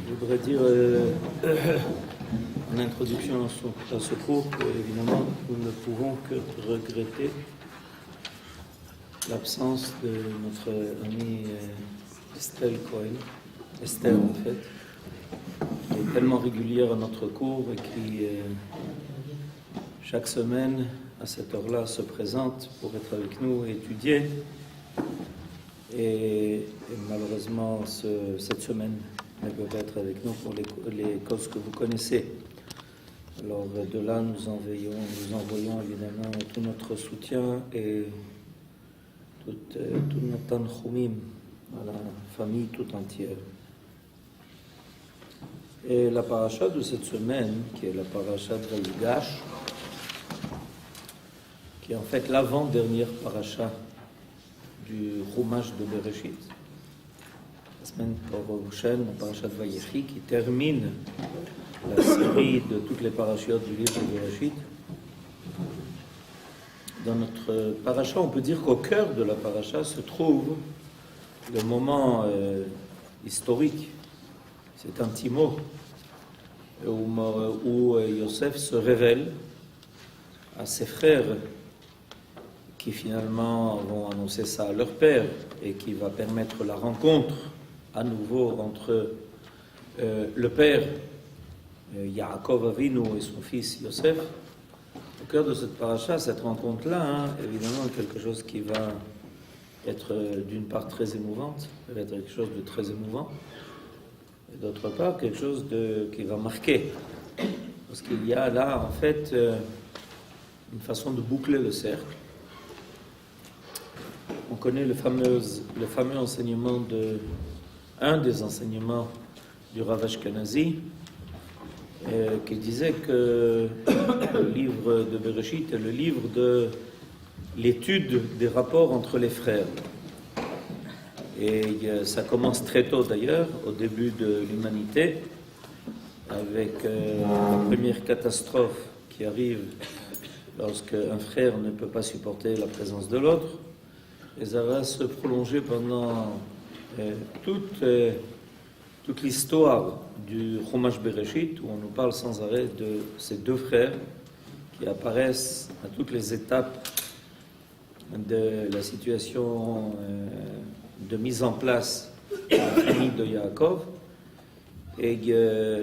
Je voudrais dire en introduction à ce cours qu'évidemment nous ne pouvons que regretter l'absence de notre amie Estelle Cohen, Esther en fait, qui est tellement régulière à notre cours et qui chaque semaine à cette heure-là se présente pour être avec nous et étudier. Et malheureusement cette semaine elle peut être avec nous pour les causes que vous connaissez. Alors de là nous envoyons évidemment tout notre soutien et tout notre tanchumim à la famille tout entière. Et la paracha de cette semaine, qui est la paracha de Vayigash, qui est en fait l'avant-dernière paracha du Chumash de Bereshit, la semaine prochaine, la paracha de Vayechi, qui termine la série de toutes les parachiotes du livre de Bereshit. Dans notre paracha, on peut dire qu'au cœur de la paracha se trouve le moment historique, c'est un petit mot, où Yosef se révèle à ses frères qui finalement vont annoncer ça à leur père et qui va permettre la rencontre à nouveau entre le père Yaakov Avinu et son fils Yosef. Au cœur de cette paracha, cette rencontre-là, évidemment quelque chose qui va être d'une part très émouvante, ça va être quelque chose de très émouvant, et d'autre part quelque chose qui va marquer, parce qu'il y a là en fait une façon de boucler le cercle. On connaît le fameux enseignement un des enseignements du Rav Ashkenazi, qui disait que le livre de Bereshit est le livre de l'étude des rapports entre les frères. Et ça commence très tôt d'ailleurs, au début de l'humanité, avec la première catastrophe qui arrive lorsque un frère ne peut pas supporter la présence de l'autre. Et ça va se prolonger pendant toute l'histoire du Chumash Bereshit, où on nous parle sans arrêt de ces deux frères qui apparaissent à toutes les étapes de la situation de mise en place de la famille de Yaakov. Et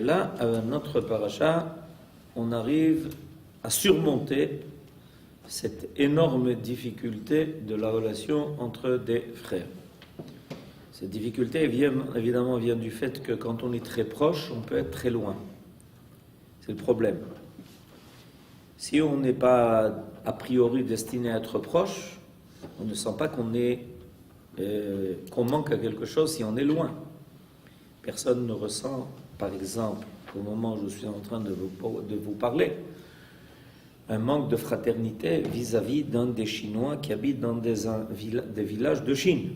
là, à notre paracha, on arrive à surmonter cette énorme difficulté de la relation entre des frères. Cette difficulté évidemment vient du fait que quand on est très proche, on peut être très loin. C'est le problème. Si on n'est pas a priori destiné à être proche, on ne sent pas qu'on manque à quelque chose si on est loin. Personne ne ressent, par exemple, au moment où je suis en train de vous parler, un manque de fraternité vis-à-vis d'un des Chinois qui habitent dans des villages de Chine.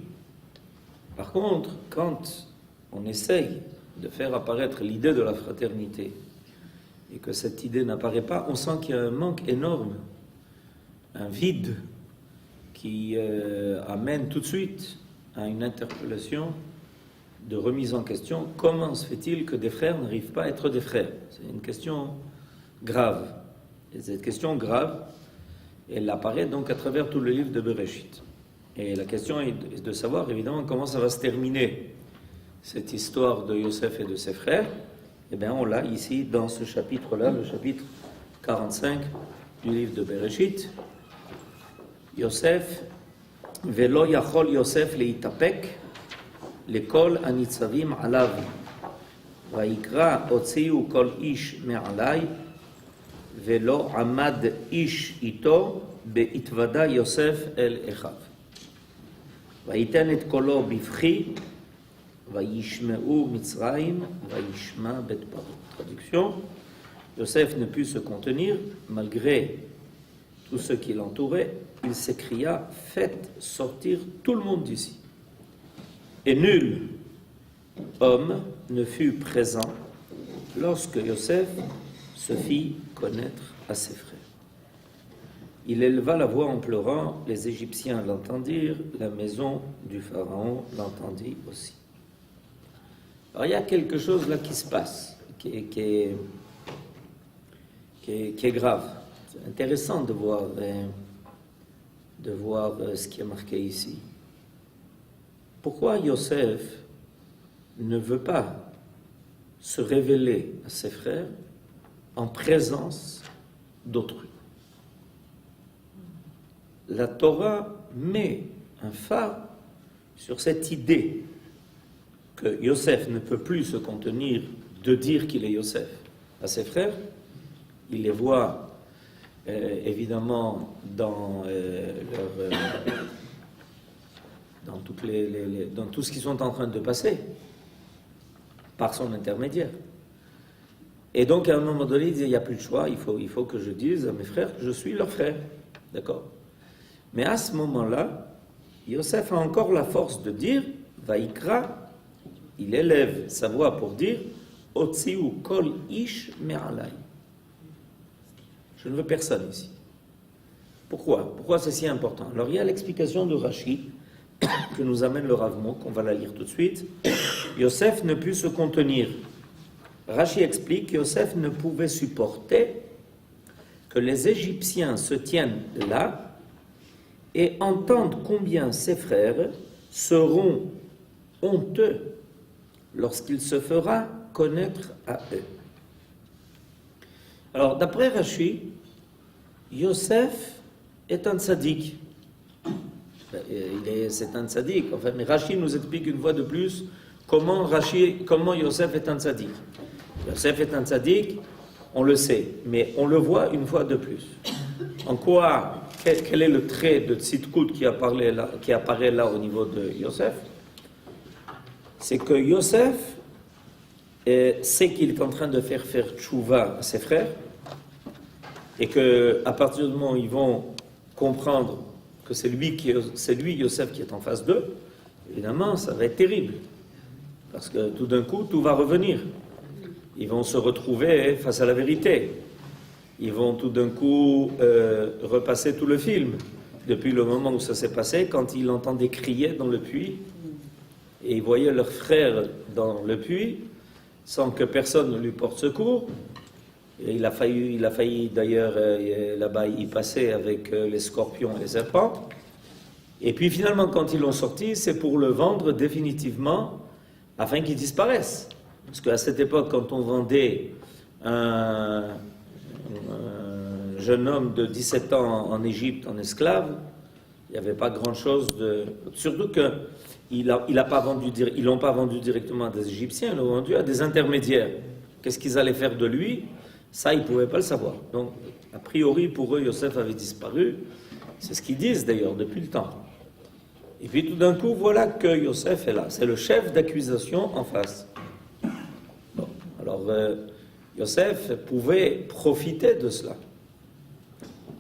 Par contre, quand on essaye de faire apparaître l'idée de la fraternité et que cette idée n'apparaît pas, on sent qu'il y a un manque énorme, un vide qui amène tout de suite à une interpellation de remise en question. Comment se fait-il que des frères n'arrivent pas à être des frères? C'est une question grave. Et cette question grave, elle apparaît donc à travers tout le livre de Bereshit. Et la question est de savoir évidemment comment ça va se terminer, cette histoire de Yosef et de ses frères. Eh bien on l'a ici dans ce chapitre-là, le chapitre 45 du livre de Bereshit. Yosef, Velo yachol Yosef leitapek, lekol anitzavim alav, vaikra otziu kol ish me'alai, Velo amad ish ito be'itvada Yosef el echav. Vaiten et kolo bivchi, vayishmeu Mitzrayim, vayishma bet paro. Traduction, Yosef ne put se contenir, malgré tout ce qui l'entourait, il s'écria, faites sortir tout le monde d'ici. Et nul homme ne fut présent lorsque Yosef se fit connaître à ses frères. Il éleva la voix en pleurant, les Égyptiens l'entendirent, la maison du Pharaon l'entendit aussi. Alors il y a quelque chose là qui se passe, qui est grave. C'est intéressant de voir ce qui est marqué ici. Pourquoi Yosef ne veut pas se révéler à ses frères en présence d'autrui? La Torah met un phare sur cette idée que Yosef ne peut plus se contenir de dire qu'il est Yosef à ses frères. Il les voit évidemment dans dans tout ce qu'ils sont en train de passer par son intermédiaire. Et donc à un moment donné, il dit, il n'y a plus de choix, il faut que je dise à mes frères que je suis leur frère. D'accord? Mais à ce moment-là, Yosef a encore la force de dire, Vaïkra, il élève sa voix pour dire, Otziu kol ish me'alai. Je ne veux personne ici. Pourquoi? Pourquoi c'est si important? Alors il y a l'explication de Rashi, que nous amène le Rav Mok, on va la lire tout de suite. Yosef ne put se contenir. Rashi explique que Yosef ne pouvait supporter que les Égyptiens se tiennent là et entendent combien ses frères seront honteux lorsqu'il se fera connaître à eux. Alors, d'après Rashi, Yosef est un tzaddik. C'est un tzaddik, enfin, mais Rashi nous explique une fois de plus comment Yosef est un tzaddik. Yosef est un tzaddik, on le sait, mais on le voit une fois de plus. En quoi, quel est le trait de tzidkout qui apparaît là au niveau de Yosef? C'est que Yosef sait qu'il est en train de faire tchouva à ses frères et qu'à partir du moment où ils vont comprendre que c'est lui Yosef qui est en face d'eux, évidemment ça va être terrible parce que tout d'un coup tout va revenir. Ils vont se retrouver face à la vérité. Ils vont tout d'un coup repasser tout le film depuis le moment où ça s'est passé, quand ils l'entendaient crier dans le puits et ils voyaient leur frère dans le puits sans que personne ne lui porte secours. Et il a failli d'ailleurs là-bas y passer avec les scorpions et les serpents. Et puis finalement, quand ils l'ont sorti, c'est pour le vendre définitivement afin qu'il disparaisse. Parce qu'à cette époque, quand on vendait un jeune homme de 17 ans en Égypte en esclave, il n'y avait pas grand-chose de... Surtout qu'ils l'ont pas vendu directement à des Égyptiens, ils l'ont vendu à des intermédiaires. Qu'est-ce qu'ils allaient faire de lui? Ça, ils ne pouvaient pas le savoir. Donc, a priori, pour eux, Yosef avait disparu. C'est ce qu'ils disent d'ailleurs depuis le temps. Et puis tout d'un coup, voilà que Yosef est là. C'est le chef d'accusation en face. Bon, alors, Yosef pouvait profiter de cela.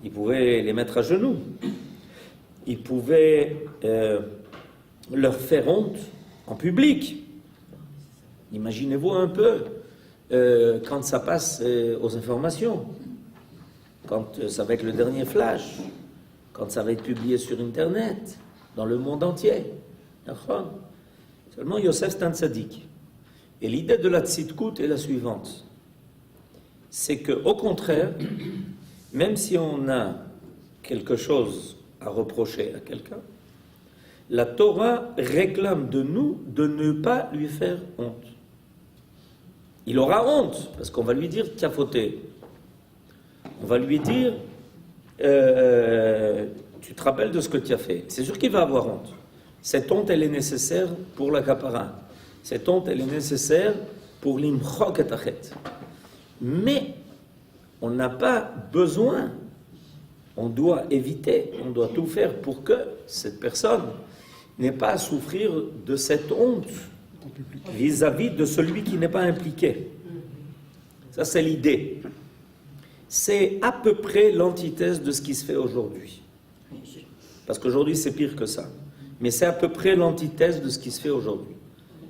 Il pouvait les mettre à genoux. Il pouvait leur faire honte en public. Imaginez-vous un peu quand ça passe aux informations, quand ça va être le dernier flash, quand ça va être publié sur Internet, dans le monde entier. Seulement Yosef c'est un tzaddik. Et l'idée de la tzidkout est la suivante. C'est qu'au contraire, même si on a quelque chose à reprocher à quelqu'un, la Torah réclame de nous de ne pas lui faire honte. Il aura honte, parce qu'on va lui dire « tu as fauté ». On va lui dire « tu te rappelles de ce que tu as fait ». C'est sûr qu'il va avoir honte. Cette honte, elle est nécessaire pour la kapara. Cette honte, elle est nécessaire pour l'imchok et achet. Mais on n'a pas besoin, on doit éviter, on doit tout faire pour que cette personne n'ait pas à souffrir de cette honte vis-à-vis de celui qui n'est pas impliqué. Ça, c'est l'idée. C'est à peu près l'antithèse de ce qui se fait aujourd'hui. Parce qu'aujourd'hui, c'est pire que ça. Mais c'est à peu près l'antithèse de ce qui se fait aujourd'hui.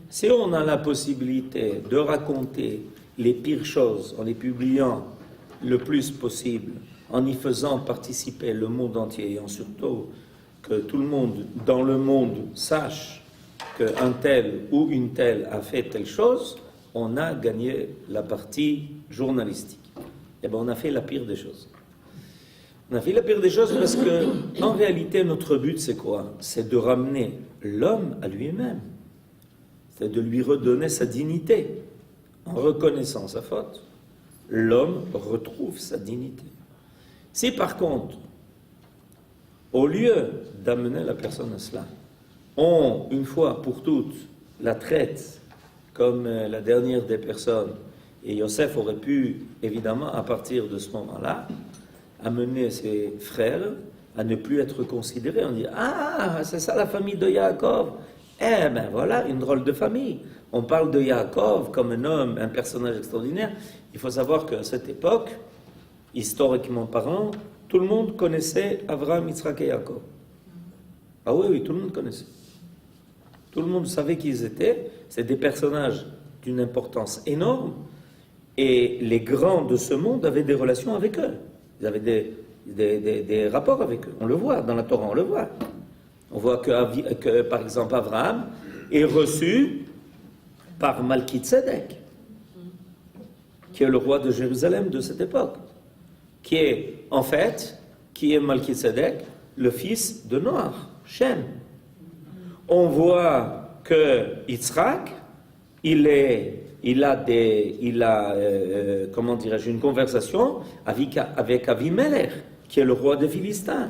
Si on a la possibilité de raconter les pires choses en les publiant le plus possible en y faisant participer le monde entier, et en surtout que tout le monde dans le monde sache qu'un tel ou une telle a fait telle chose, on a gagné la partie journalistique. Eh bien, on a fait la pire des choses. On a fait la pire des choses parce que, en réalité, notre but, c'est quoi? C'est de ramener l'homme à lui-même. C'est de lui redonner sa dignité. En reconnaissant sa faute, l'homme retrouve sa dignité. Si, par contre, au lieu d'amener la personne à cela, on, une fois pour toutes, la traite comme la dernière des personnes, et Yosef aurait pu, évidemment, à partir de ce moment-là, amener ses frères à ne plus être considérés. On dit « Ah, c'est ça la famille de Yaakov !» Eh bien voilà, une drôle de famille. On parle de Yaakov comme un homme, un personnage extraordinaire. Il faut savoir qu'à cette époque, historiquement parlant, tout le monde connaissait Avraham, Yitzhak et Yaakov. Ah oui, oui, tout le monde connaissait. Tout le monde savait qui ils étaient. C'est des personnages d'une importance énorme. Et les grands de ce monde avaient des relations avec eux. Ils avaient des rapports avec eux. On le voit, dans la Torah, on le voit. On voit que par exemple, Abraham est reçu par Malki-Tzedek, qui est le roi de Jérusalem de cette époque, qui est, en fait, Malki-Tzedek, le fils de Noach, Shem. On voit que Yitzhak, il a comment dirais-je, une conversation avec Avimelech, qui est le roi des Philistins.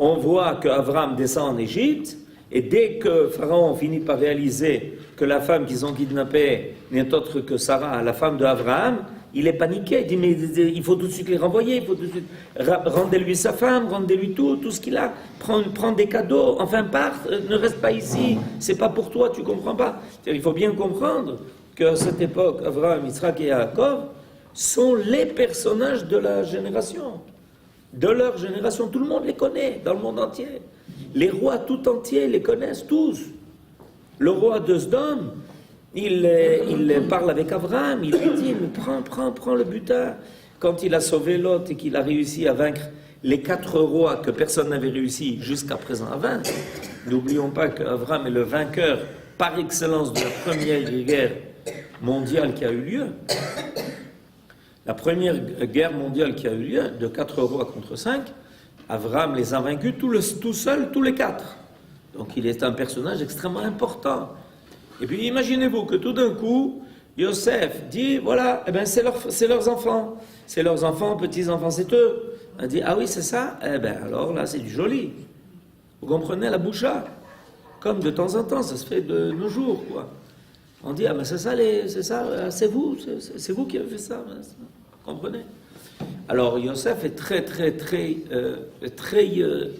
On voit qu'Avram descend en Égypte, et dès que Pharaon finit par réaliser que la femme qu'ils ont kidnappée n'est autre que Sarah, la femme d'Abraham, il est paniqué, il dit mais il faut tout de suite les renvoyer, il faut tout de suite rendez-lui sa femme, rendez-lui tout ce qu'il a, prends des cadeaux, enfin part, ne reste pas ici, c'est pas pour toi, tu comprends pas. Il faut bien comprendre qu'à cette époque, Abraham, Yitzhak et Yaakov sont les personnages de la génération, de leur génération. Tout le monde les connaît dans le monde entier. Les rois tout entiers les connaissent tous. Le roi de Sodome, il parle avec Abraham, il lui dit, mais prends le butin. Quand il a sauvé Lot et qu'il a réussi à vaincre les 4 rois que personne n'avait réussi jusqu'à présent à vaincre, n'oublions pas qu'Abraham est le vainqueur par excellence de la première guerre mondiale qui a eu lieu. La première guerre mondiale qui a eu lieu, de 4 rois contre 5, Abraham les a vaincus tout seul, tous les 4. Donc il est un personnage extrêmement important. Et puis imaginez-vous que tout d'un coup, Yosef dit, voilà, eh ben c'est leurs enfants. C'est leurs enfants, petits-enfants, c'est eux. On dit, ah oui, c'est ça? Eh bien alors là, c'est du joli. Vous comprenez la boucha? Comme de temps en temps, ça se fait de nos jours, quoi. On dit, ah ben c'est ça, c'est vous qui avez fait ça. Vous comprenez? Alors Yosef est très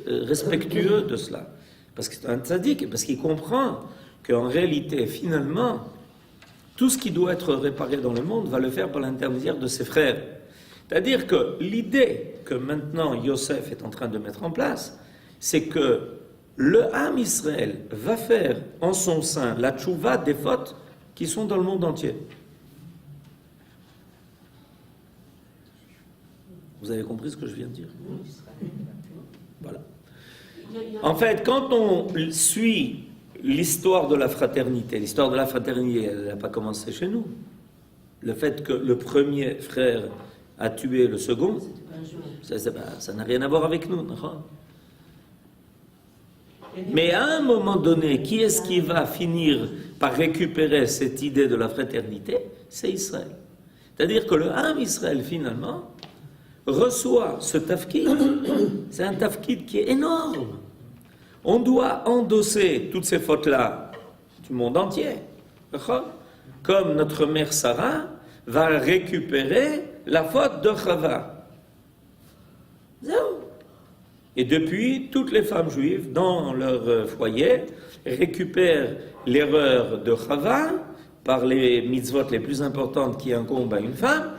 respectueux de cela. Parce que c'est un tzaddik, parce qu'il comprend qu'en réalité, finalement, tout ce qui doit être réparé dans le monde va le faire par l'intermédiaire de ses frères. C'est-à-dire que l'idée que maintenant Yosef est en train de mettre en place, c'est que le Ham Israël va faire en son sein la tchouva des fautes qui sont dans le monde entier. Vous avez compris ce que je viens de dire? Voilà. En fait, quand on suit l'histoire de la fraternité, elle n'a pas commencé chez nous. Le fait que le premier frère a tué le second, ça n'a rien à voir avec nous. Mais à un moment donné, qui est-ce qui va finir par récupérer cette idée de la fraternité? C'est Israël. C'est-à-dire que le Ham Israël, finalement, reçoit ce tafkid. C'est un tafkid qui est énorme. On doit endosser toutes ces fautes-là du monde entier. Comme notre mère Sarah va récupérer la faute de Chava. Et depuis, toutes les femmes juives, dans leur foyer, récupèrent l'erreur de Chava par les mitzvot les plus importantes qui incombent à une femme,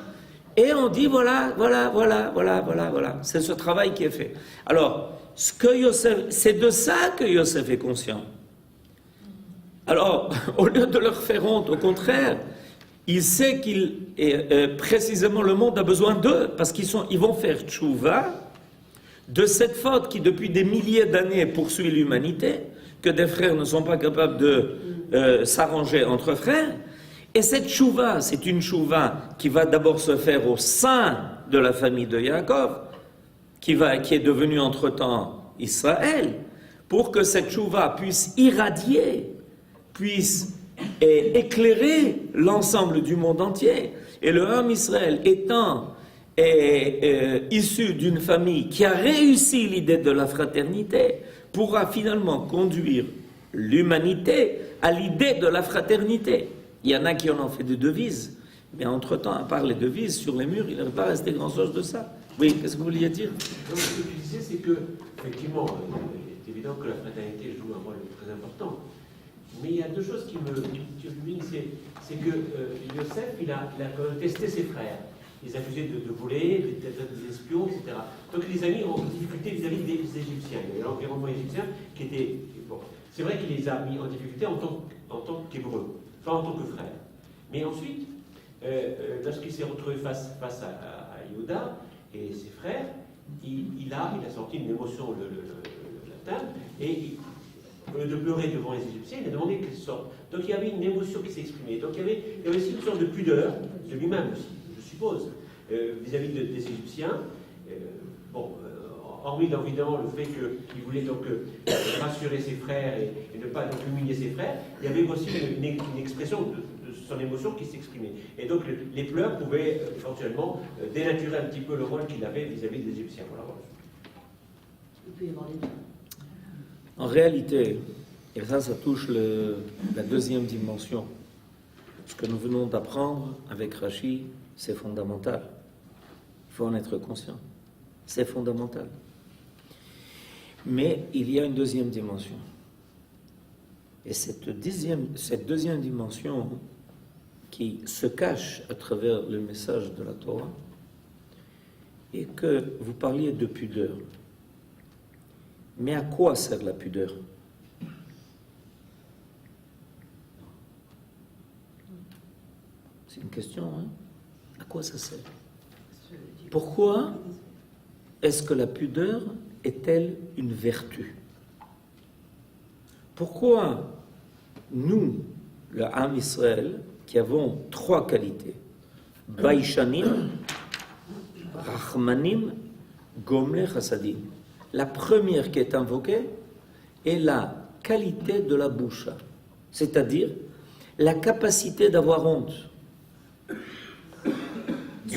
et on dit voilà. C'est ce travail qui est fait. Alors, c'est de ça que Yosef est conscient. Alors, au lieu de leur faire honte, au contraire, il sait qu'il précisément le monde a besoin d'eux, parce ils vont faire tchouva de cette faute qui depuis des milliers d'années poursuit l'humanité, que des frères ne sont pas capables de s'arranger entre frères. Et cette tchouva, c'est une tchouva qui va d'abord se faire au sein de la famille de Yaakov, qui est devenue entre-temps Israël, pour que cette tchouva puisse irradier, puisse éclairer l'ensemble du monde entier. Et le Ham Israël étant issu d'une famille qui a réussi l'idée de la fraternité, pourra finalement conduire l'humanité à l'idée de la fraternité. Il y en a qui en ont fait des devises, mais entre-temps, à part les devises sur les murs, il n'aurait pas resté grand-chose de ça. Oui, qu'est-ce que vous vouliez dire? Donc, ce que tu disais, c'est que, effectivement, il est évident que la fraternité joue un rôle très important. Mais il y a deux choses qui me culminent, c'est que Yosef, il a quand même testé ses frères. Il les accusait de voler, d'être des espions, etc. Donc les amis ont difficulté vis-à-vis des Égyptiens. Il y avait l'environnement égyptien qui était... Bon, c'est vrai qu'il les a mis en difficulté en tant qu'Hébreux, pas en tant que frères. Mais ensuite, lorsqu'il s'est retrouvé face à Yehuda et ses frères, il a senti une émotion le latin, et au lieu de pleurer devant les Égyptiens, il a demandé qu'ils sortent. Donc il y avait une émotion qui s'exprimait. Donc il y avait aussi une sorte de pudeur de lui-même aussi, je suppose, vis-à-vis des Égyptiens. Hormis évidemment le fait qu'il voulait donc rassurer ses frères et ne pas donc humilier ses frères, il y avait aussi une expression de son émotion qui s'exprimait. Et donc les pleurs pouvaient éventuellement dénaturer un petit peu le rôle qu'il avait vis-à-vis des Égyptiens. Voilà. Il peut y avoir les deux. En réalité, et ça touche la deuxième dimension, ce que nous venons d'apprendre avec Rashi, c'est fondamental. Il faut en être conscient. C'est fondamental. Mais il y a une deuxième dimension. Et cette deuxième dimension qui se cache à travers le message de la Torah, et que vous parliez de pudeur. Mais à quoi sert la pudeur? C'est une question, hein? À quoi ça sert? Pourquoi est-ce que la pudeur est-elle une vertu? Pourquoi nous, le Ham Israël, qui avons trois qualités, Baïchanim, Rachmanim, Gomle Chassadim. La première qui est invoquée est la qualité de la boucha, c'est-à-dire la capacité d'avoir honte. Parce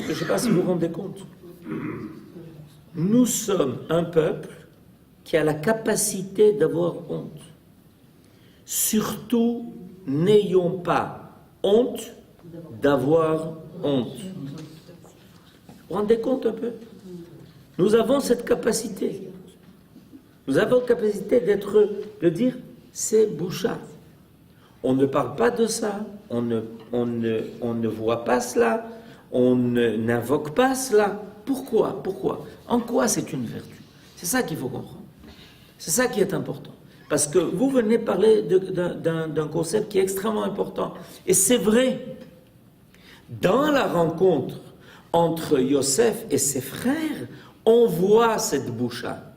que je ne sais pas si vous vous rendez compte. Nous sommes un peuple qui a la capacité d'avoir honte. Surtout, n'ayons pas honte d'avoir honte. Vous vous rendez compte un peu? Nous avons cette capacité. Nous avons la capacité de dire c'est boucha. On ne parle pas de ça, on ne voit pas cela, on n'invoque pas cela. Pourquoi? En quoi c'est une vertu? C'est ça qu'il faut comprendre. C'est ça qui est important. Parce que vous venez parler d'un concept qui est extrêmement important. Et c'est vrai. Dans la rencontre entre Yosef et ses frères, on voit cette boucha.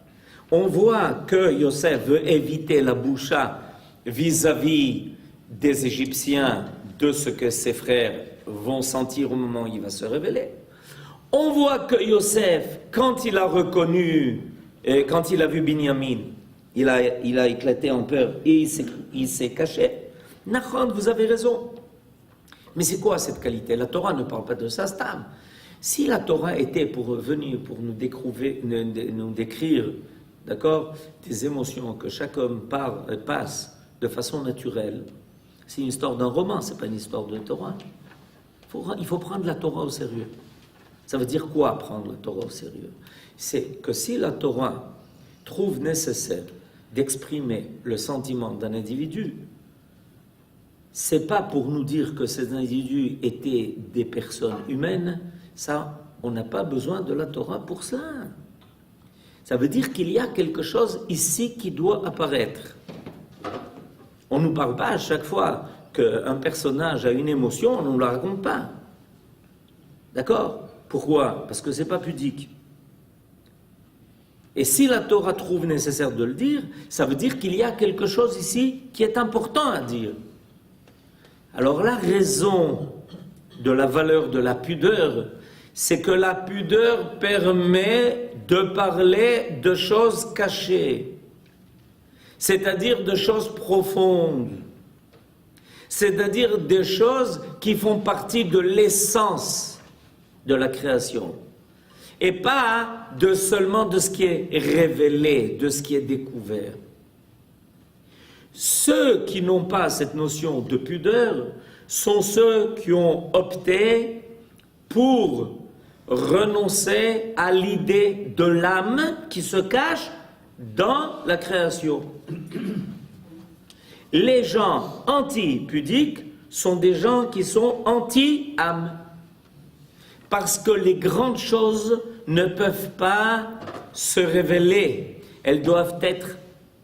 On voit que Yosef veut éviter la boucha vis-à-vis des Égyptiens de ce que ses frères vont sentir au moment où il va se révéler. On voit que Yosef, quand il a reconnu, quand il a vu Binyamin, il a éclaté en peur et il s'est caché. Nachon, vous avez raison. Mais c'est quoi cette qualité? La Torah ne parle pas de ça, stam. Si la Torah était pour venir, pour nous décrire, d'accord, des émotions que chaque homme passe de façon naturelle, c'est une histoire d'un roman, c'est pas une histoire de Torah. Il faut prendre la Torah au sérieux. Ça veut dire quoi, prendre la Torah au sérieux? C'est que si la Torah trouve nécessaire d'exprimer le sentiment d'un individu, c'est pas pour nous dire que ces individus étaient des personnes humaines. Ça, on n'a pas besoin de la Torah pour cela. Ça veut dire qu'il y a quelque chose ici qui doit apparaître. On ne nous parle pas à chaque fois qu'un personnage a une émotion, on ne nous la raconte pas. D'accord? Pourquoi? Parce que ce n'est pas pudique. Et si la Torah trouve nécessaire de le dire, ça veut dire qu'il y a quelque chose ici qui est important à dire. Alors la raison de la valeur de la pudeur, c'est que la pudeur permet de parler de choses cachées, c'est-à-dire de choses profondes, c'est-à-dire des choses qui font partie de l'essence de la création, et pas seulement de ce qui est révélé, de ce qui est découvert. Ceux qui n'ont pas cette notion de pudeur sont ceux qui ont opté pour renoncer à l'idée de l'âme qui se cache dans la création. Les gens anti-pudiques sont des gens qui sont anti-âme. Parce que les grandes choses ne peuvent pas se révéler. Elles doivent être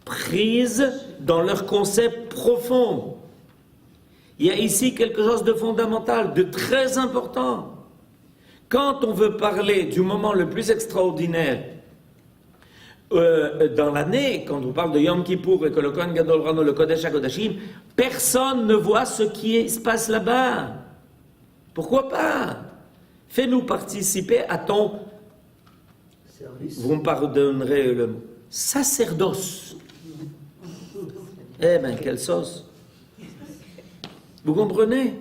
prises dans leur concept profond. Il y a ici quelque chose de fondamental, de très important. Quand on veut parler du moment le plus extraordinaire dans l'année, quand on parle de Yom Kippour et que le Kohen Gadol rend le Kodesh HaKodashim, personne ne voit ce qui se passe là-bas. Pourquoi pas? Fais-nous participer à ton service. Vous me pardonnerez le mot. Sacerdoce. Eh bien, quelle sauce. Vous comprenez?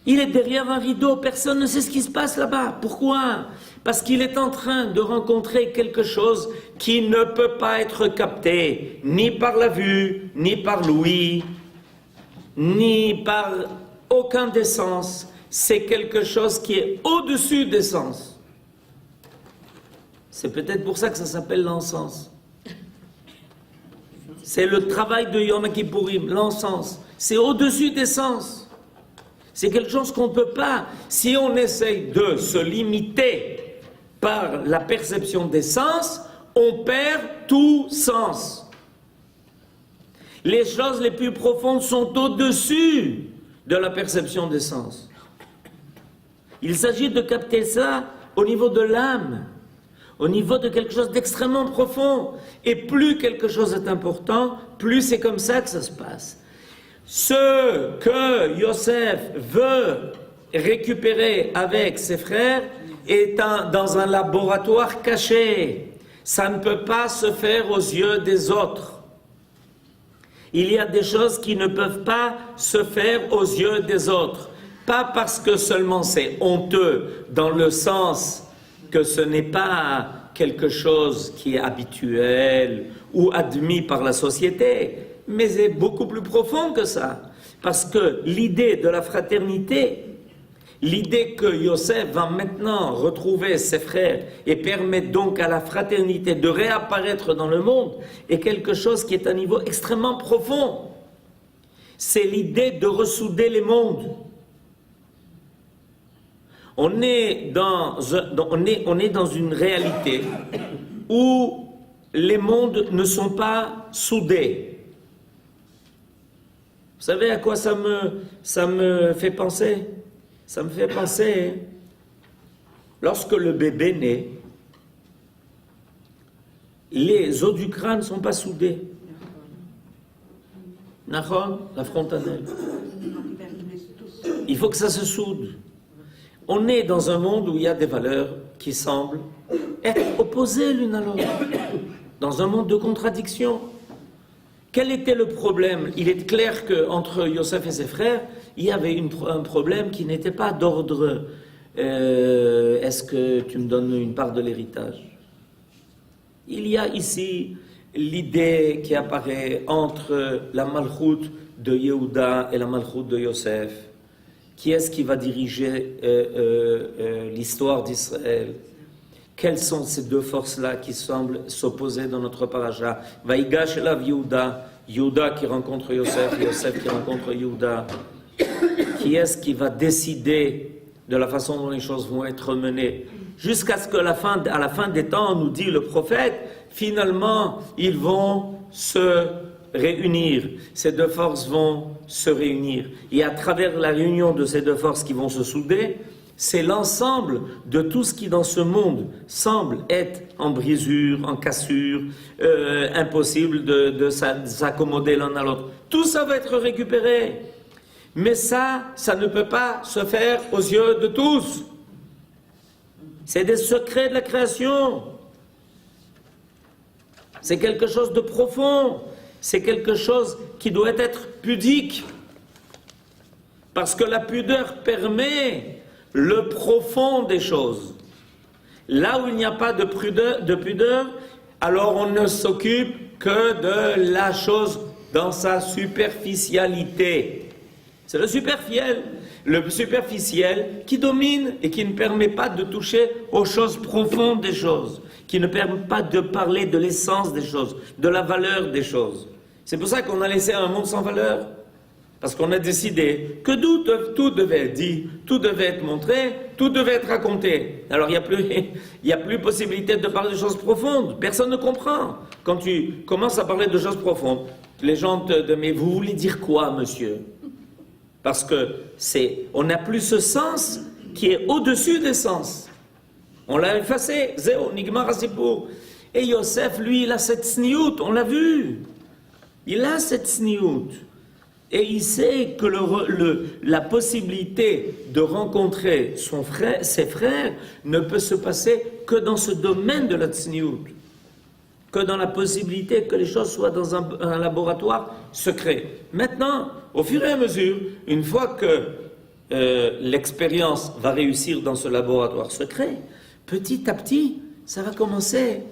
Il est derrière un rideau, personne ne sait ce qui se passe là-bas. Pourquoi? Parce qu'il est en train de rencontrer quelque chose qui ne peut pas être capté, ni par la vue, ni par l'ouïe, ni par aucun des sens. C'est quelque chose qui est au-dessus des sens. C'est peut-être pour ça que ça s'appelle l'encens. C'est le travail de Yom Kippourim, l'encens. C'est au-dessus des sens. C'est quelque chose qu'on ne peut pas. Si on essaye de se limiter par la perception des sens, on perd tout sens. Les choses les plus profondes sont au-dessus de la perception des sens. Il s'agit de capter ça au niveau de l'âme, au niveau de quelque chose d'extrêmement profond. Et plus quelque chose est important, plus c'est comme ça que ça se passe. Ce que Yosef veut récupérer avec ses frères est dans un laboratoire caché. Ça ne peut pas se faire aux yeux des autres. Il y a des choses qui ne peuvent pas se faire aux yeux des autres. Pas parce que seulement c'est honteux, dans le sens que ce n'est pas quelque chose qui est habituel ou admis par la société, mais c'est beaucoup plus profond que ça. Parce que l'idée de la fraternité, l'idée que Yosef va maintenant retrouver ses frères et permettre donc à la fraternité de réapparaître dans le monde, est quelque chose qui est à un niveau extrêmement profond. C'est l'idée de ressouder les mondes. On est dans une réalité où les mondes ne sont pas soudés. Vous savez à quoi ça me fait penser? Ça me fait penser, lorsque le bébé naît, les os du crâne ne sont pas soudés. Nahon, la frontanelle. Il faut que ça se soude. On est dans un monde où il y a des valeurs qui semblent être opposées l'une à l'autre. Dans un monde de contradictions. Quel était le problème? Il est clair qu'entre Yosef et ses frères, il y avait un problème qui n'était pas d'ordre est-ce que tu me donnes une part de l'héritage? Il y a ici l'idée qui apparaît entre la malchoute de Yehuda et la malchoute de Yosef. Qui est-ce qui va diriger l'histoire d'Israël? Quelles sont ces deux forces-là qui semblent s'opposer dans notre paracha? Vaïgash elav Yehuda, Yehuda qui rencontre Yosef, Yosef qui rencontre Yehuda. Qui est-ce qui va décider de la façon dont les choses vont être menées? Jusqu'à ce qu'à la fin des temps, nous dit le prophète, finalement, ils vont se réunir, ces deux forces vont se réunir. Et à travers la réunion de ces deux forces qui vont se souder, c'est l'ensemble de tout ce qui dans ce monde semble être en brisure, en cassure, impossible de s'accommoder l'un à l'autre. Tout ça va être récupéré. Mais ça ne peut pas se faire aux yeux de tous. C'est des secrets de la création. C'est quelque chose de profond. C'est quelque chose qui doit être pudique. Parce que la pudeur permet le profond des choses. Là où il n'y a pas de pudeur, alors on ne s'occupe que de la chose dans sa superficialité. C'est le superficiel qui domine et qui ne permet pas de toucher aux choses profondes des choses, qui ne permet pas de parler de l'essence des choses, de la valeur des choses. C'est pour ça qu'on a laissé un monde sans valeur. Parce qu'on a décidé que tout devait être dit, tout devait être montré, tout devait être raconté. Alors il n'y a plus possibilité de parler de choses profondes. Personne ne comprend. Quand tu commences à parler de choses profondes, les gens te disent « Mais vous voulez dire quoi, monsieur ?» Parce que on n'a plus ce sens qui est au-dessus des sens. On l'a effacé. Zéo, nigmar hasipour. Et Yosef, lui, il a cette sniout, on l'a vu. Il a cette sniout. Et il sait que la possibilité de rencontrer ses frères ne peut se passer que dans ce domaine de la tsniout, que dans la possibilité que les choses soient dans un laboratoire secret. Maintenant, au fur et à mesure, une fois que l'expérience va réussir dans ce laboratoire secret, petit à petit, ça va commencer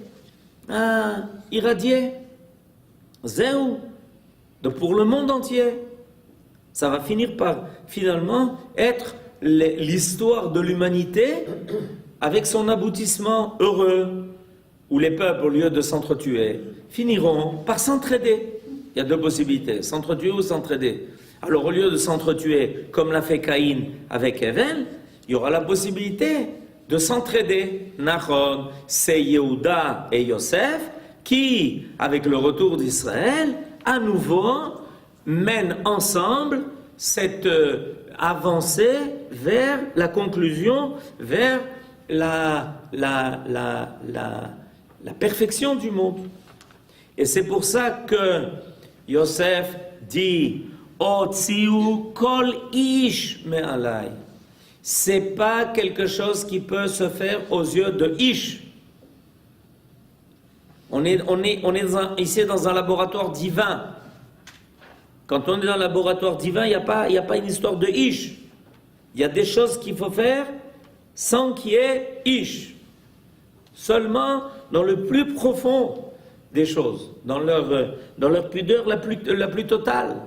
à irradier. Zéou. Pour le monde entier. Ça va finir par, finalement, être l'histoire de l'humanité avec son aboutissement heureux, où les peuples, au lieu de s'entretuer, finiront par s'entraider. Il y a deux possibilités, s'entretuer ou s'entraider. Alors, au lieu de s'entretuer, comme l'a fait Caïn avec Hevel, il y aura la possibilité de s'entraider. Nachon, c'est Yehuda et Yosef, qui, avec le retour d'Israël, à nouveau, mènent ensemble cette avancée vers la conclusion, vers la perfection du monde. Et c'est pour ça que Yosef dit Otziu kol ish me'alai. C'est pas quelque chose qui peut se faire aux yeux de Ish. On est ici dans un laboratoire divin. Quand on est dans un laboratoire divin, il n'y a pas une histoire de Ish. Il y a des choses qu'il faut faire sans qu'il y ait Ish. Seulement dans le plus profond des choses, dans leur pudeur la plus totale.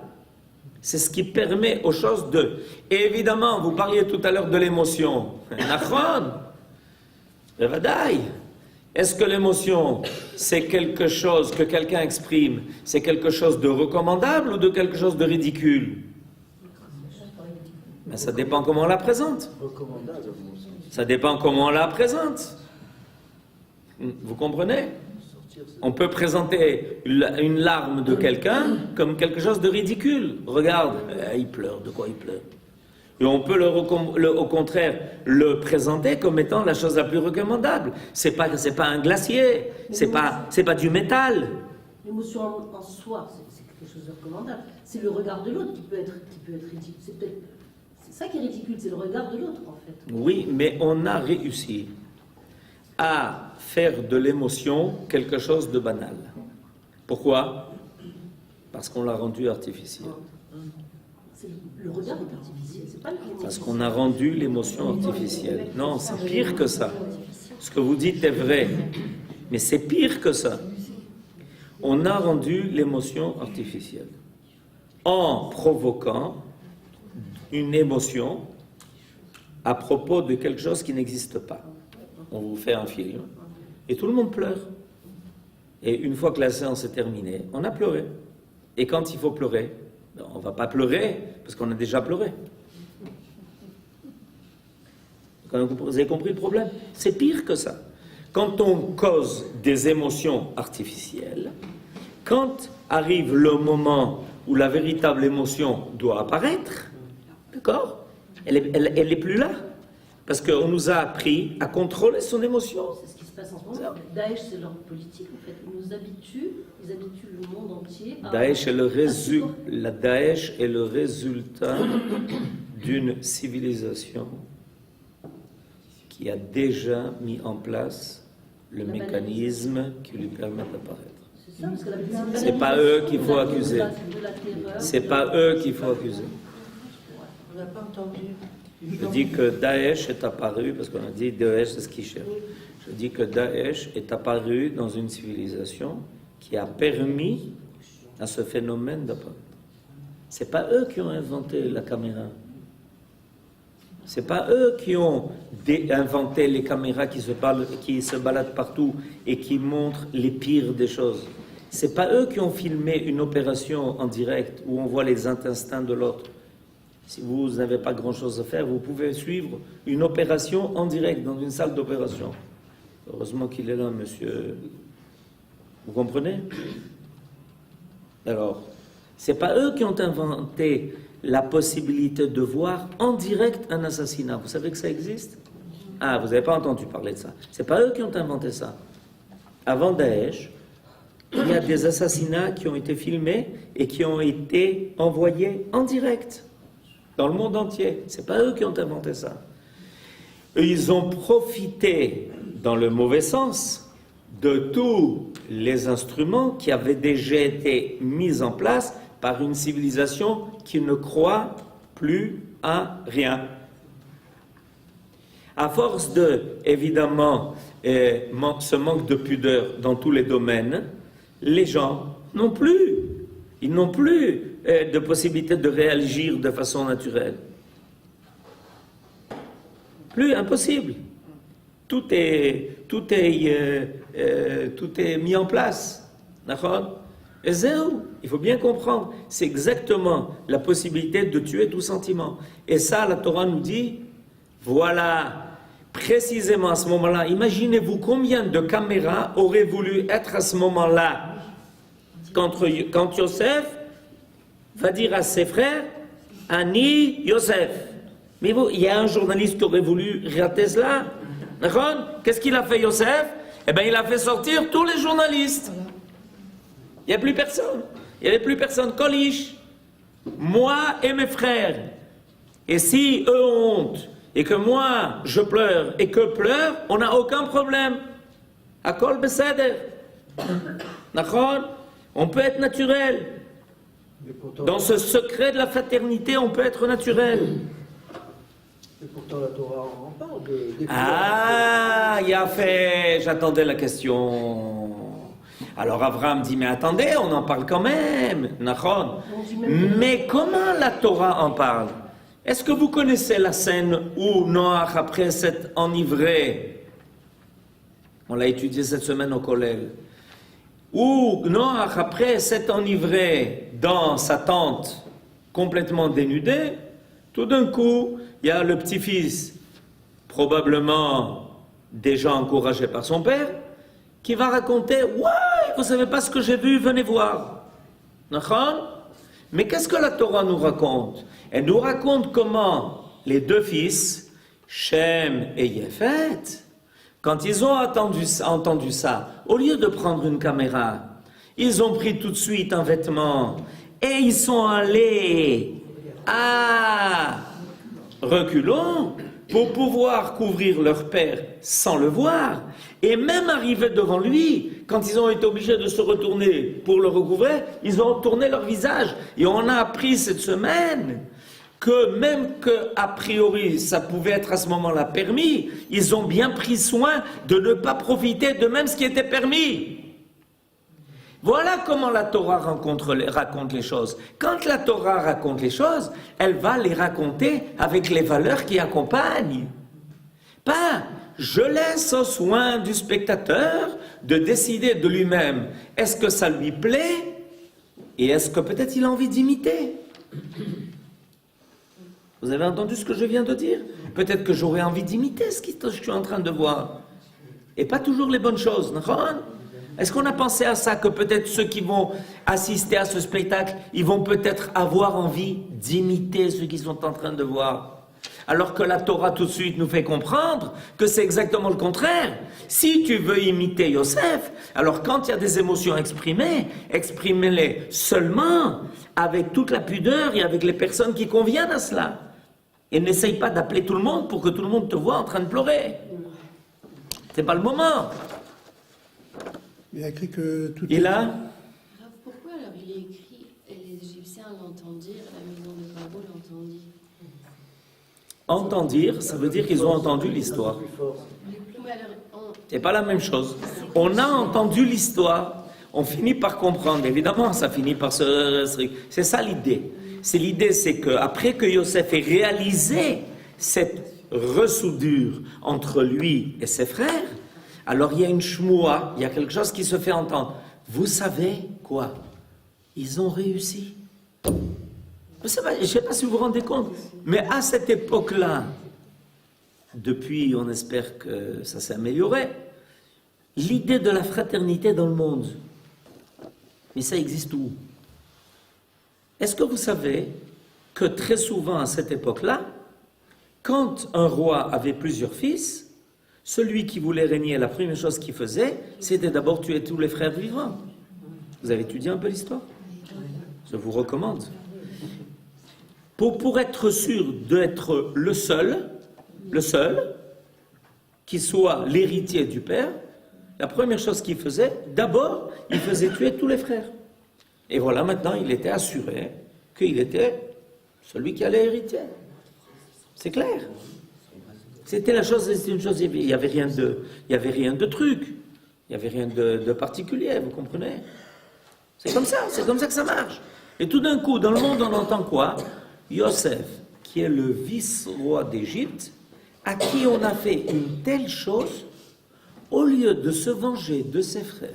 C'est ce qui permet aux choses de... Et évidemment, vous parliez tout à l'heure de l'émotion. Nachon, Revadaï. Est-ce que l'émotion, c'est quelque chose que quelqu'un exprime, c'est quelque chose de recommandable ou de quelque chose de ridicule? Ben, ça dépend comment on la présente. Ça dépend comment on la présente. Vous comprenez? On peut présenter une larme de quelqu'un comme quelque chose de ridicule. Regarde, il pleure, de quoi il pleure? Et on peut au contraire le présenter comme étant la chose la plus recommandable. C'est pas un glacier, c'est pas du métal. L'émotion en soi, c'est quelque chose de recommandable. C'est le regard de l'autre qui peut être ridicule. C'est ça qui est ridicule, c'est le regard de l'autre en fait. Oui, mais on a réussi à faire de l'émotion quelque chose de banal. Pourquoi? Parce qu'on l'a rendu artificiel. Le regard est artificiel, c'est pas l'émotion. Parce qu'on a rendu l'émotion artificielle. Non, c'est pire que ça. Ce que vous dites est vrai, mais c'est pire que ça. On a rendu l'émotion artificielle en provoquant une émotion à propos de quelque chose qui n'existe pas. On vous fait un film et tout le monde pleure. Et une fois que la séance est terminée, on a pleuré. Et quand il faut pleurer, on ne va pas pleurer parce qu'on a déjà pleuré. Vous avez compris le problème? C'est pire que ça. Quand on cause des émotions artificielles, quand arrive le moment où la véritable émotion doit apparaître, d'accord, elle est plus là. Parce qu'on nous a appris à contrôler son émotion. C'est ce qui se passe en ce moment. Daesh, c'est leur politique, en fait. Ils habituent le monde entier à... Daesh est le résultat d'une civilisation qui a déjà mis en place le mécanisme qui lui permet d'apparaître. C'est ça, parce que C'est pas eux qu'il faut accuser. C'est pas eux qu'il faut accuser. On n'a pas entendu. Je dis que Daesh est apparu, parce qu'on a dit Daesh c'est ce qu'il cherche. Je dis que Daesh est apparu dans une civilisation qui a permis à ce phénomène d'apparaître. C'est pas eux qui ont inventé la caméra. C'est pas eux qui ont inventé les caméras qui se baladent partout et qui montrent les pires des choses. C'est pas eux qui ont filmé une opération en direct où on voit les intestins de l'autre. Si vous n'avez pas grand-chose à faire, vous pouvez suivre une opération en direct dans une salle d'opération. Heureusement qu'il est là, monsieur. Vous comprenez? Alors, c'est pas eux qui ont inventé la possibilité de voir en direct un assassinat. Vous savez que ça existe? Ah, vous n'avez pas entendu parler de ça. C'est pas eux qui ont inventé ça. Avant Daesh, il y a des assassinats qui ont été filmés et qui ont été envoyés en direct dans le monde entier. C'est pas eux qui ont inventé ça. Ils ont profité, dans le mauvais sens, de tous les instruments qui avaient déjà été mis en place par une civilisation qui ne croit plus à rien. À force de, évidemment, ce manque de pudeur dans tous les domaines, les gens n'ont plus. Ils n'ont plus de possibilité de réagir de façon naturelle. Plus impossible. Tout est mis en place. D'accord? Et zéro. Il faut bien comprendre, c'est exactement la possibilité de tuer tout sentiment. Et ça, la Torah nous dit, voilà, précisément à ce moment-là, imaginez-vous combien de caméras auraient voulu être à ce moment-là quand Yosef va dire à ses frères, Ani Yosef. Mais vous, il y a un journaliste qui aurait voulu rater cela. D'accord? Qu'est-ce qu'il a fait Yosef? Eh bien, il a fait sortir tous les journalistes. Il n'y a plus personne. Il n'y avait plus personne. Kolish, moi et mes frères. Et si eux ont honte, et que moi je pleure, et que pleure, on n'a aucun problème. Akol beseder. D'accord? On peut être naturel. Dans ce secret de la fraternité, on peut être naturel. Et pourtant, la Torah en parle. Ah, il a fait. J'attendais la question. Alors Abraham dit, mais attendez, on en parle quand même. Nachon. Mais comment la Torah en parle? Est-ce que vous connaissez la scène où Noach, après s'être enivré, on l'a étudié cette semaine au collège, où Noach, après s'être enivré dans sa tente, complètement dénudé, tout d'un coup, il y a le petit-fils, probablement déjà encouragé par son père, qui va raconter, ouais, vous savez pas ce que j'ai vu, venez voir. Mais qu'est-ce que la Torah nous raconte? Elle nous raconte comment les deux fils, Shem et Yépheth, quand ils ont entendu ça, au lieu de prendre une caméra, ils ont pris tout de suite un vêtement et ils sont allés à reculons pour pouvoir couvrir leur père sans le voir. Et même arrivés devant lui, quand ils ont été obligés de se retourner pour le recouvrir, ils ont tourné leur visage. Et on a appris cette semaine que même qu'a priori ça pouvait être à ce moment-là permis, ils ont bien pris soin de ne pas profiter de même ce qui était permis. Voilà comment la Torah raconte les choses. Quand la Torah raconte les choses, elle va les raconter avec les valeurs qui accompagnent. Pas, je laisse au soin du spectateur de décider de lui-même, est-ce que ça lui plaît et est-ce que peut-être il a envie d'imiter. Vous avez entendu ce que je viens de dire? Peut-être que j'aurais envie d'imiter ce que je suis en train de voir. Et pas toujours les bonnes choses, Est-ce qu'on a pensé à ça, que peut-être ceux qui vont assister à ce spectacle, ils vont peut-être avoir envie d'imiter ceux qui sont en train de voir? Alors que la Torah tout de suite nous fait comprendre que c'est exactement le contraire. Si tu veux imiter Yosef, alors quand il y a des émotions exprimées, exprimez-les seulement avec toute la pudeur et avec les personnes qui conviennent à cela. Et n'essaye pas d'appeler tout le monde pour que tout le monde te voit en train de pleurer. C'est pas le moment. Il a écrit que tout Et là, Rav, pourquoi alors il est écrit et les Égyptiens l'entendent dire, la maison de Pharaon l'entend dire? entendre, ça veut dire qu'ils ont entendu l'histoire. Plus fort. Mais alors, C'est pas la même chose. On a entendu l'histoire, on finit par comprendre. Évidemment, ça finit par se... C'est ça l'idée. L'idée, c'est qu'après que Yosef ait réalisé cette ressoudure entre lui et ses frères, alors il y a une shmoua, il y a quelque chose qui se fait entendre. Vous savez quoi? Ils ont réussi. Je ne sais pas si vous vous rendez compte, mais à cette époque-là, depuis, on espère que ça s'est amélioré, l'idée de la fraternité dans le monde, mais ça existe où? Est-ce que vous savez que très souvent à cette époque-là, quand un roi avait plusieurs fils, celui qui voulait régner, la première chose qu'il faisait, c'était d'abord tuer tous les frères vivants. Vous avez étudié un peu l'histoire? Je vous recommande. Pour être sûr d'être le seul qui soit l'héritier du père, la première chose qu'il faisait, d'abord, il faisait tuer tous les frères. Et voilà, maintenant, il était assuré qu'il était celui qui allait hériter. C'est clair. C'était la chose, c'était une chose, il n'y avait rien de truc, il n'y avait rien de particulier, vous comprenez? C'est comme ça que ça marche. Et tout d'un coup, dans le monde, on entend quoi? Yosef, qui est le vice-roi d'Égypte, à qui on a fait une telle chose, au lieu de se venger de ses frères,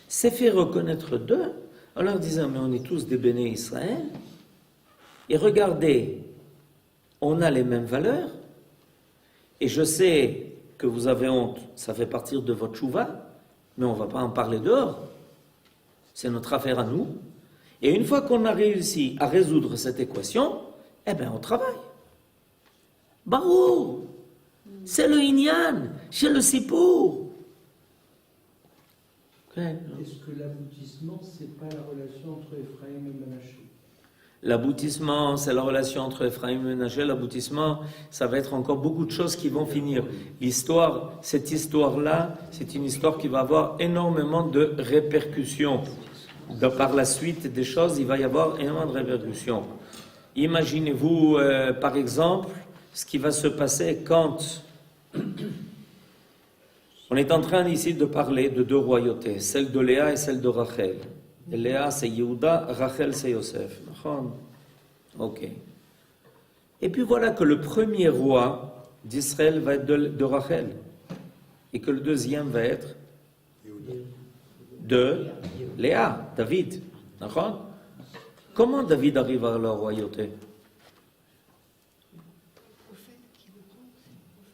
s'est fait reconnaître d'eux, en leur disant, mais on est tous des béné Israël, et regardez, on a les mêmes valeurs, et je sais que vous avez honte, ça fait partir de votre chouva, mais on ne va pas en parler dehors. C'est notre affaire à nous. Et une fois qu'on a réussi à résoudre cette équation, eh bien, on travaille. Barou, c'est le Inyan, c'est le Sipour. Est-ce que l'aboutissement, c'est pas la relation entre Ephraim et Manaché? L'aboutissement, c'est la relation entre Ephraim et Ménaché. L'aboutissement, ça va être encore beaucoup de choses qui vont finir. Cette histoire-là, c'est une histoire qui va avoir énormément de répercussions. Par la suite des choses, il va y avoir énormément de répercussions. Imaginez-vous, par exemple, ce qui va se passer quand on est en train ici de parler de deux royautés, celle de Léa et celle de Rachel. Et Léa, c'est Yehuda, Rachel, c'est Yosef. Ok. Et puis voilà que le premier roi d'Israël va être de Rachel. Et que le deuxième va être de Léa, David. Comment David arrive à la royauté?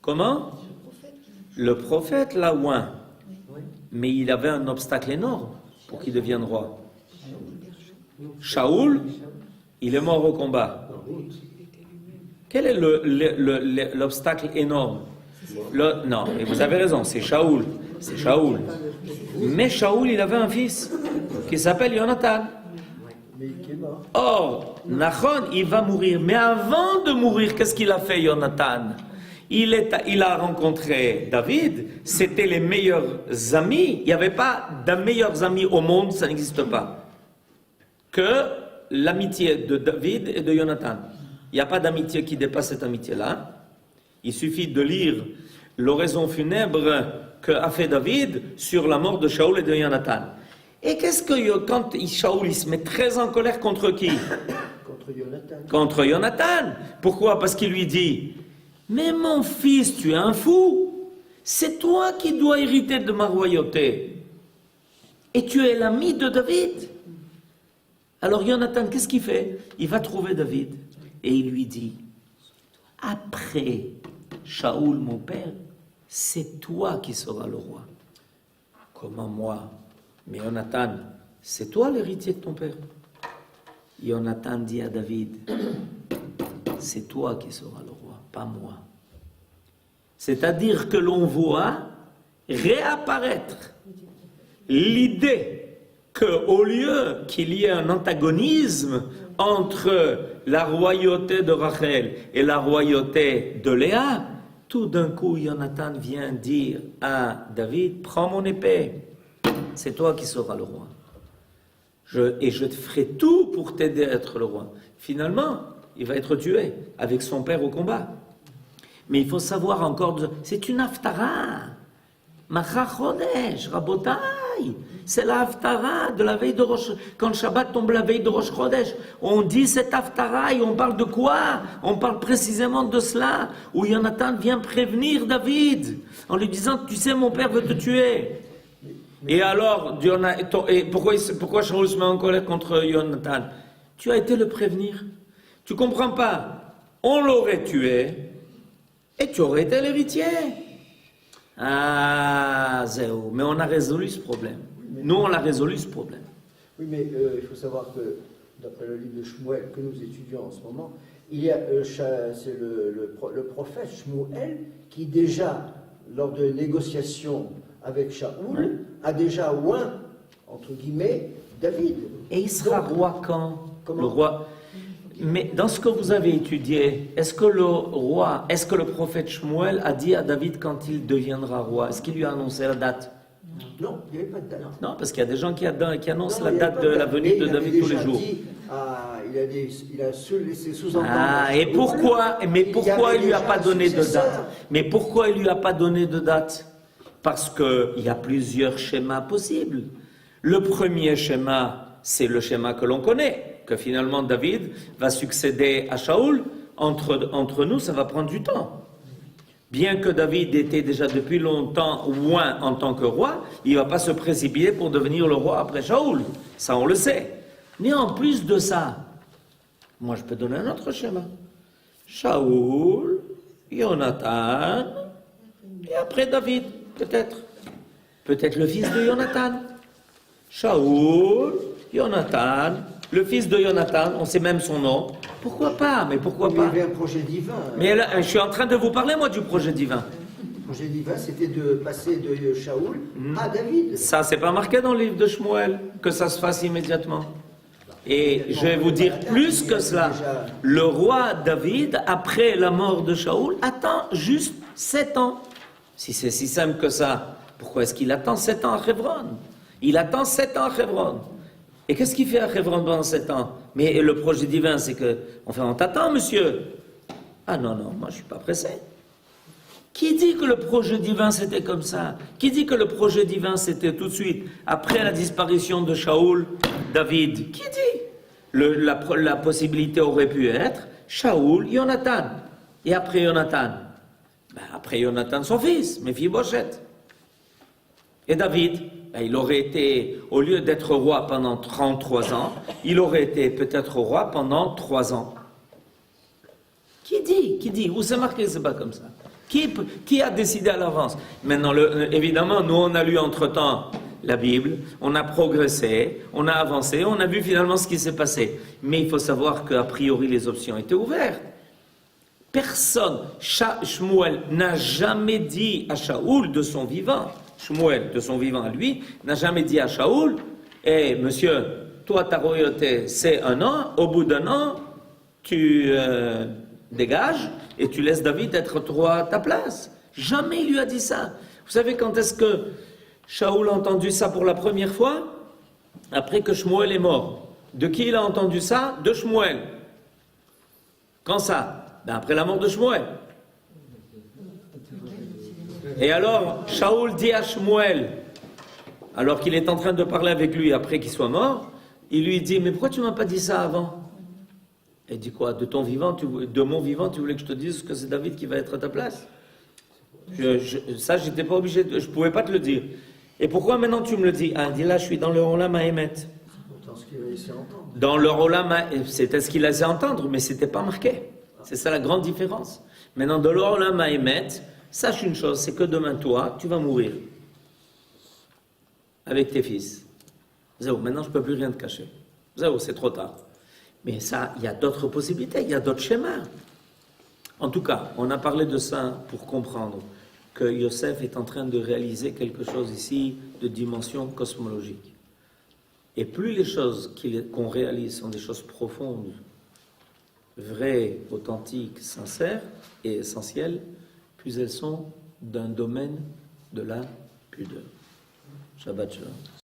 Comment? Le prophète l'a oint. Mais il avait un obstacle énorme pour qu'il devienne roi. Shaoul, il est mort au combat. Quel est l'obstacle énorme? Non, et vous avez raison, c'est Shaoul. C'est Shaoul. Mais Shaoul, il avait un fils qui s'appelle Jonathan. Or, Nachon, il va mourir. Mais avant de mourir, qu'est-ce qu'il a fait, Jonathan? Il a rencontré David, c'était les meilleurs amis. Il n'y avait pas de meilleurs amis au monde, ça n'existe pas, que l'amitié de David et de Jonathan. Il n'y a pas d'amitié qui dépasse cette amitié-là. Il suffit de lire l'oraison funèbre qu'a fait David sur la mort de Shaoul et de Jonathan. Et qu'est-ce que quand Shaoul il se met très en colère contre qui? Contre Jonathan. Contre Jonathan. Pourquoi? Parce qu'il lui dit: mais mon fils, tu es un fou. C'est toi qui dois hériter de ma royauté. Et tu es l'ami de David. Alors Jonathan, qu'est-ce qu'il fait? Il va trouver David et il lui dit: après Shaoul, mon père, c'est toi qui seras le roi. Comment moi? Mais Jonathan, c'est toi l'héritier de ton père. Jonathan dit à David, c'est toi qui seras le roi, pas moi. C'est-à-dire que l'on voit réapparaître l'idée qu'au lieu qu'il y ait un antagonisme entre la royauté de Rachel et la royauté de Léa, tout d'un coup, Jonathan vient dire à David, prends mon épée, c'est toi qui seras le roi. Et je te ferai tout pour t'aider à être le roi. Finalement, il va être tué avec son père au combat. Mais il faut savoir encore, c'est une haftara. Macha Chodesh, Rabotai. C'est la haftara de la veille de Rosh. Quand Shabbat tombe la veille de Rosh Chodesh, on dit cette haftara et on parle de quoi? On parle précisément de cela, où Jonathan vient prévenir David en lui disant, tu sais, mon père veut te tuer. Et alors, pourquoi Shaul se met en colère contre Jonathan? Tu as été le prévenir. Tu comprends pas? On l'aurait tué et tu aurais été l'héritier. Ah, Zéo. Mais on a résolu ce problème. Nous, on a résolu ce problème. Oui, mais il faut savoir que, d'après le livre de Shmuel que nous étudions en ce moment, il y a c'est le prophète Shmuel qui déjà, lors de négociations avec Shaoul, a déjà oint, entre guillemets, David. Et il sera roi quand? Le roi. Mais dans ce que vous avez étudié, est-ce que le prophète Shmuel a dit à David quand il deviendra roi? Est-ce qu'il lui a annoncé la date? Non, il n'y avait pas de date. Non, parce qu'il y a des gens qui annoncent la date de la venue de David tous les jours. Il a laissé sous-entendre. Et pourquoi? Mais pourquoi il lui a pas donné de date? Mais pourquoi il lui a pas donné de date? Parce qu'il y a plusieurs schémas possibles. Le premier schéma, c'est le schéma que l'on connaît, que finalement David va succéder à Shaoul. Entre nous, ça va prendre du temps. Bien que David était déjà depuis longtemps oint en tant que roi, il ne va pas se précipiter pour devenir le roi après Shaoul. Ça, on le sait. Mais en plus de ça, moi je peux donner un autre schéma. Shaoul, Jonathan, et après David, peut-être. Peut-être le fils de Jonathan. Shaoul, Jonathan, le fils de Jonathan, on sait même son nom. Pourquoi pas? Mais pourquoi pas? Il y avait un projet divin. Mais là, je suis en train de vous parler, moi, du projet divin. Le projet divin, c'était de passer de Shaoul à David. Ça, c'est pas marqué dans le livre de Shmuel, que ça se fasse immédiatement. Et je vais vous dire plus que cela. Le roi David, après la mort de Shaoul, attend juste 7 ans. Si c'est si simple que ça, pourquoi est-ce qu'il attend 7 ans à Hebron? Il attend 7 ans à Hebron. Et qu'est-ce qu'il fait à Hebron pendant 7 ans? Mais le projet divin, c'est que, on t'attend, monsieur. Ah non, moi je suis pas pressé. Qui dit que le projet divin c'était comme ça? Qui dit que le projet divin c'était tout de suite, après la disparition de Shaoul, David? Qui dit? La possibilité aurait pu être Shaoul, Jonathan. Et après Jonathan? Après Jonathan, son fils, Méphibosheth. Et David? Il aurait été, au lieu d'être roi pendant 33 ans, il aurait été peut-être roi pendant 3 ans. Qui dit? Où c'est marqué, c'est pas comme ça. Qui a décidé à l'avance? Maintenant, évidemment, nous on a lu entre-temps la Bible, on a progressé, on a avancé, on a vu finalement ce qui s'est passé. Mais il faut savoir qu'a priori les options étaient ouvertes. Personne, Shmuel n'a jamais dit à Shaoul de son vivant, Shmuel, de son vivant à lui, n'a jamais dit à Shaoul, monsieur, toi ta royauté c'est 1 an, au bout d'1 an, tu dégages et tu laisses David être roi à ta place. Jamais il lui a dit ça. Vous savez quand est-ce que Shaoul a entendu ça pour la première fois? Après que Shmuel est mort. De qui il a entendu ça? De Shmuel. Quand ça? Après la mort de Shmuel. Et alors, Shaoul dit à Shmuel, alors qu'il est en train de parler avec lui après qu'il soit mort, il lui dit, mais pourquoi tu ne m'as pas dit ça avant? Il dit quoi? De mon vivant, tu voulais que je te dise que c'est David qui va être à ta place? Ça, j'étais pas obligé, je ne pouvais pas te le dire. Et pourquoi maintenant tu me le dis? Il dit là, je suis dans le Olam Haemet. Dans ce qu'il a laissé entendre. Dans le Olam, c'était ce qu'il a laissé entendre, mais c'était pas marqué. C'est ça la grande différence. Maintenant, dans le Olam Haemet, sache une chose, c'est que demain, toi, tu vas mourir avec tes fils. Zéro, maintenant je ne peux plus rien te cacher. Zéro, c'est trop tard. Mais ça, il y a d'autres possibilités, il y a d'autres schémas. En tout cas, on a parlé de ça pour comprendre que Yosef est en train de réaliser quelque chose ici de dimension cosmologique. Et plus les choses qu'on réalise sont des choses profondes, vraies, authentiques, sincères et essentielles, plus elles sont d'un domaine de la pudeur. Shabbat shalom.